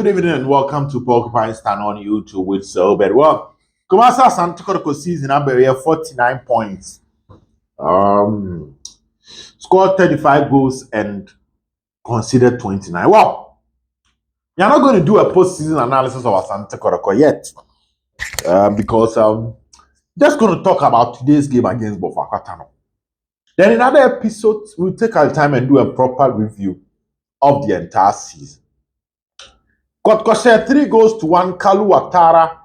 Good evening and welcome to Porcupine Stand on YouTube with Sobed. Well, Kumasa Asante Kotoko season I bury 49 points. Scored 35 goals and considered 29. Well, you're not going to do a post-season analysis of Asante Kotoko yet. Because just going to talk about today's game against Bofo. Then in other episodes, we'll take our time and do a proper review of the entire season. Kotoko shared 3 goals to 1, Kalu Watara,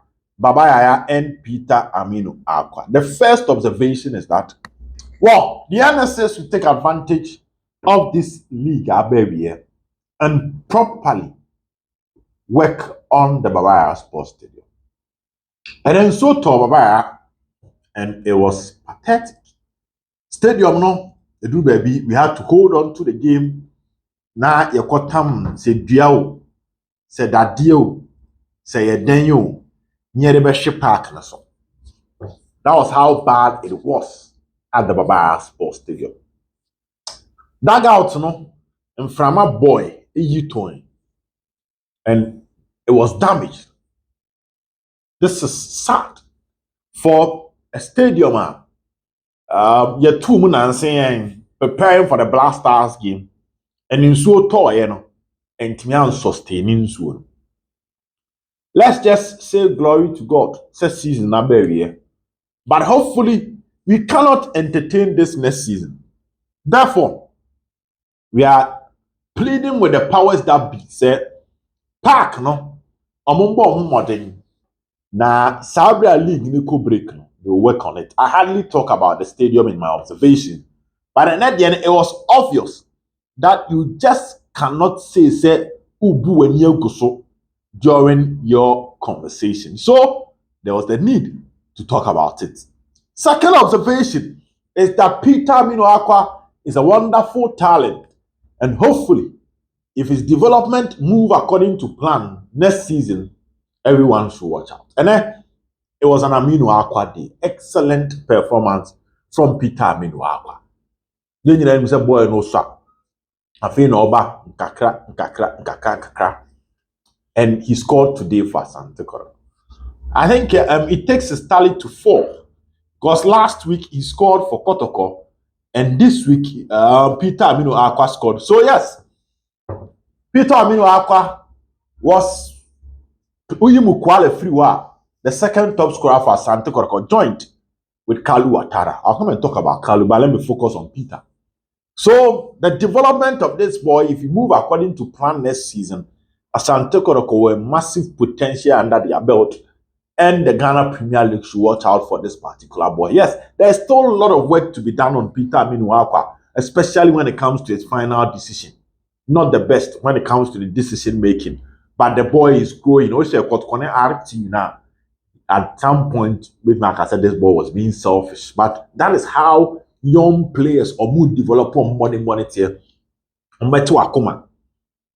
Babayaya, and Peter Aminu Acquah. The first observation is that, well, the NSS will take advantage of this league and properly work on the Babayaya Sports Stadium. And then so to Babayaya, and it was pathetic. Stadium, no, the do baby, we had to hold on to the game. Na yekotam se duao, se dadio, se yedenyo, nyerebe park na so. That was how bad it was at the Babayaya Sports Stadium. Dugout, no, and from a boy, and it was damaged. This is sad for a stadium. You're 2 months saying preparing for the Blasters game, and in so toy, and Timian sustaining soon. Let's just say glory to God, says season number year. But hopefully, we cannot entertain this next season. Therefore, we are pleading with the powers that be. Say, park no, amumbo modern. Na Sabria League Nico break no, they will work on it. I hardly talk about the stadium in my observation, but at the end, it was obvious that you just cannot say ubu when you go so during your conversation. So there was the need to talk about it. Second observation is that Peter Aminu Acquah is a wonderful talent, and hopefully, if his development move according to plan next season, everyone should watch out. And then it was an Aminu Acquah day. Excellent performance from Peter Aminu Acquah. Then you say boy no sir. I feel no back nkakra. And he scored today for Asante Kotoko. I think it takes his tally to 4. Because last week he scored for Kotoko, and this week Peter Aminu Acquah scored. So yes, Peter Aminu Acquah was the second top scorer for Asante Kotoko, joint with Kalu Watara. I'll come and talk about Kalu, but let me focus on Peter. So the development of this boy, if you move according to plan next season, Asante Kotoko were massive potential under their belt, and the Ghana Premier League should watch out for this particular boy. Yes, there's still a lot of work to be done on Peter Aminu Acquah, especially when it comes to his final decision. Not the best when it comes to the decision making, but the boy is growing. Also, now. At some point, with like I said, this boy was being selfish, but that is how young players or mood develop on money here. Akuma.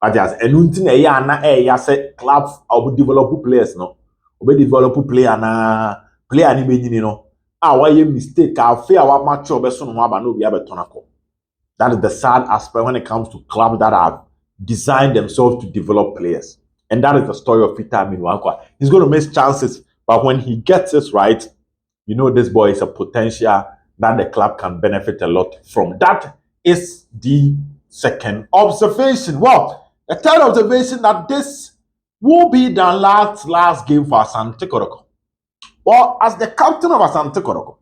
But just enunti na ya na say clubs or develop players no. Obe develop player na player ni benyini no. Why mistake fair wa match obe so no aba no bi abetonako. That is the sad aspect when it comes to clubs that have designed themselves to develop players. And that is the story of Peter Aminu Acquah. He's going to miss chances, but when he gets it right, you know this boy is a potential that the club can benefit a lot from. That is the second observation. Well, the third observation that this will be the last game for Asante Kotoko. Well, as the captain of Asante Kotoko,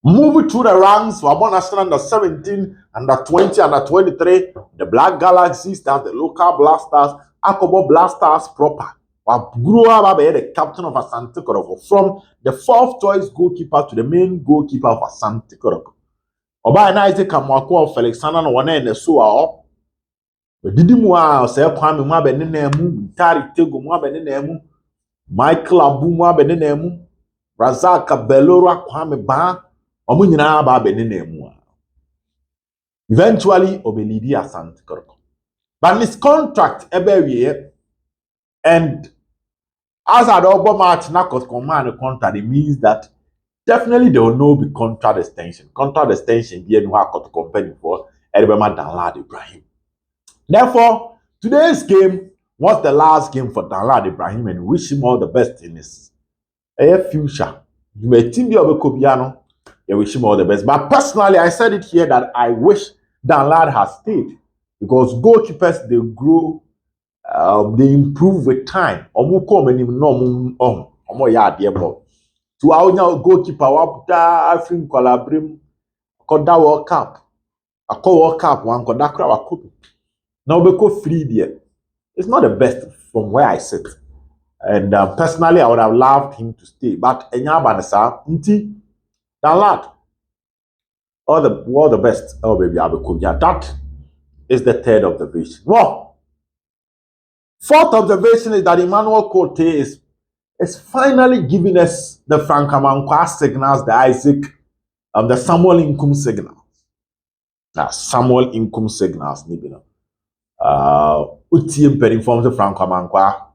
moving through the ranks, we are national under 17, under 20, under 23, the Black Galaxies, that's the local Blasters, Acquah Blasters proper. We grew up the captain of Asante Kotoko, from the 4th choice goalkeeper to the main goalkeeper of Asante Kotoko. Oba na Isaac Amwako of Alexander no one in the so didi mu a se kwame mu abene na mu Tari Tego mu abene na mu Michael Abu mu abene na mu Razak Beloro kwame ba omu nyina ba abene na mu. Eventually obelidi Asante Kotoko, but his contract ebe and as at Obo match na command contract, it means that definitely there will no be contract extension. Contract extension be no Kotoko company for Edebema Danlad Ibrahim. Therefore, today's game What's the last game for Danlad Ibrahim and wish him all the best in his future. You may think you have a Kobiano, you wish him all the best. But personally, I said it here that I wish Danlad has stayed because goalkeepers they grow, they improve with time. To our goalkeeper, African Colabrim, Koda World Cup, a World Cup, one Koda Krawakupi. Now, because free there, it's not the best from where I sit. And personally, I would have loved him to stay. But Enyabanesa, Nti, Danlad, all the best. Oh, baby, Abekubia. That is the third observation. Well, fourth observation is that Emmanuel Cote is finally giving us the Frank Amankwa signals, the Isaac, the Samuel Inkum signals. Samuel Inkum signals, Nibino. Utiem Perinforms the Frank Amankwa,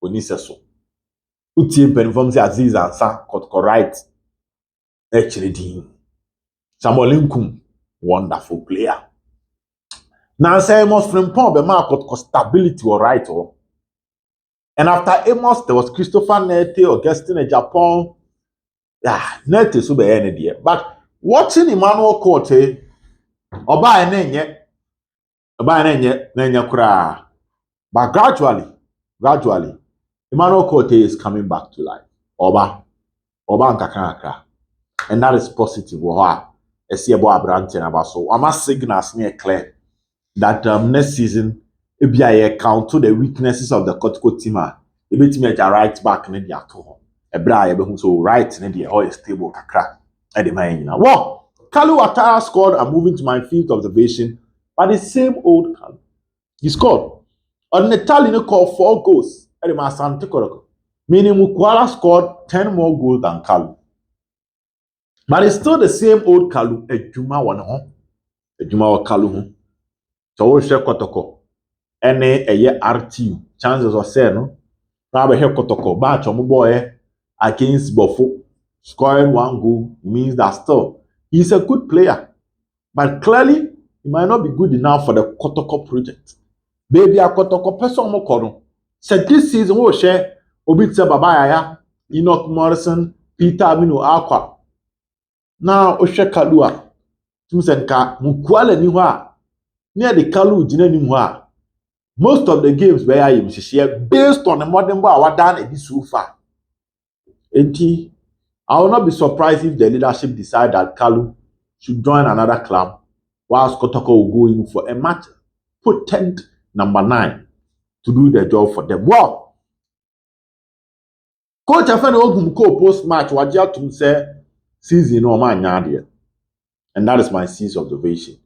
Uniseso. Utiem Perinforms Aziz Ansa, Kotoko right. Actually, Samuel Inkum, wonderful player. Now, say Amos Frimpong, the mark of stability or right. And after Amos, there was Christopher Nete, Augustine Japan. Nete so be any dear. But watching Emmanuel Cote, Oba enenye kura. But gradually, Emmanuel Cote is coming back to life. Oba nkakaka. And that is positive. Esiebo Abrante na baso. Ama signals near clear that next season if you count to the weaknesses of the Kotoko team, it be to a right back in the ato. Ebra so right in the all stable kakra. Well, Kalu Watara scored. I'm moving to my field observation, but the same old Kalu. He scored. On the Talino called 4 goals at the Asante Kotoko. Meaning Mukwala scored 10 more goals than Kalu. But it's still the same old Kalu. Ejuma one Ejuma wa Kalu. So we share Kotoko. Ene eye RTU. Chances of say no. Now we hear Kotoko. Batch boy against Bofo. Scoring 1 goal means that still he's a good player. But clearly he might not be good enough for the Kotoko project. Baby a Kotoko person mo kono. Said this season we share Obitse Babayaya, Enoch Morrison, Peter Aminu Acquah. Now we share Kalua. Tumsenka Mukwala ni hwa. Near the Kalu Jina ni hwa. Most of the games where I share based on the modern boy what done it so far. Enti, I will not be surprised if the leadership decide that Kalu should join another club whilst Kotoko will go in for a match potent number 9 to do the job for them. Well, Coach Afeni Ogumko post-match wajia to say season no man nyadie. And that is my season observation.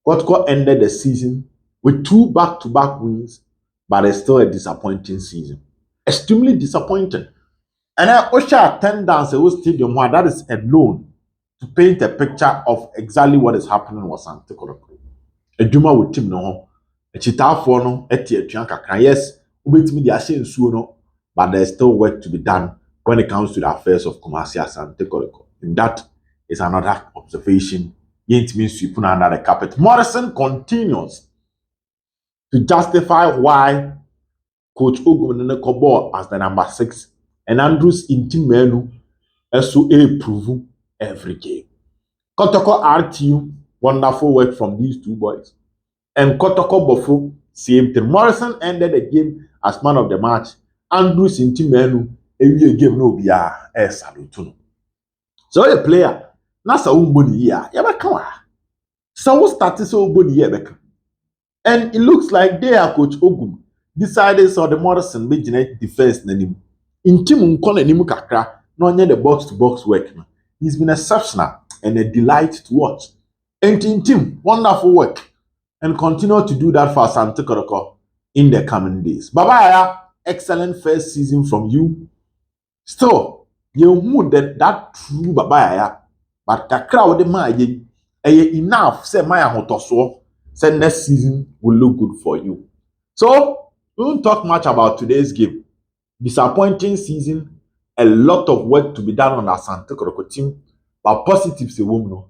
Kotoko ended the season with 2 back-to-back wins, but it's still a disappointing season. Extremely disappointing. And I Osha attendance at stadium where that is alone to paint a picture of exactly what is happening with Asante Kotoko. Ejuma with team no a chita for no eti kakra. Yes, ubetimi the ashe nsuo no, but there's still work to be done when it comes to the affairs of Kumasi Asante Kotoko. And that is another observation. It means you put under the carpet. Morrison continues to justify why Coach Ogumnene Kobo as the number 6 and Andrews Intimenu also prove every game. Kotoko RTU, wonderful work from these 2 boys. And Kotoko Bofo, same thing. Morrison ended the game as man of the match. Andrews Intimenu, every game no be a salute. So a player, nasa umboni ya yabakawa. So started so umboni ya. And it looks like they are Coach Ogum decided so the Morrison be genetic defense na nim. Intim nkona nim kakra no onye the box to box work no. He's been exceptional and a delight to watch. And Intim, wonderful work and continue to do that for Asante Kotoko in the coming days. Babaya, excellent first season from you. Still, you mood that true Babaya, but kakra wo de ma enough say my hotoso say next season will look good for you. So, we won't talk much about today's game. Disappointing season, a lot of work to be done on the Asante Kotoko team, but positives a woman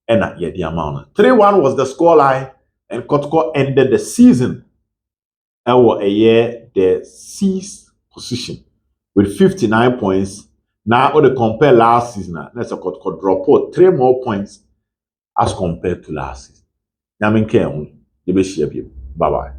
and at the amount. 3-1 was the scoreline, and Kotoko ended the season. A year the sixth position with 59 points. Now, when they compare last season, let's drop 3 more points as compared to last season. Bye bye.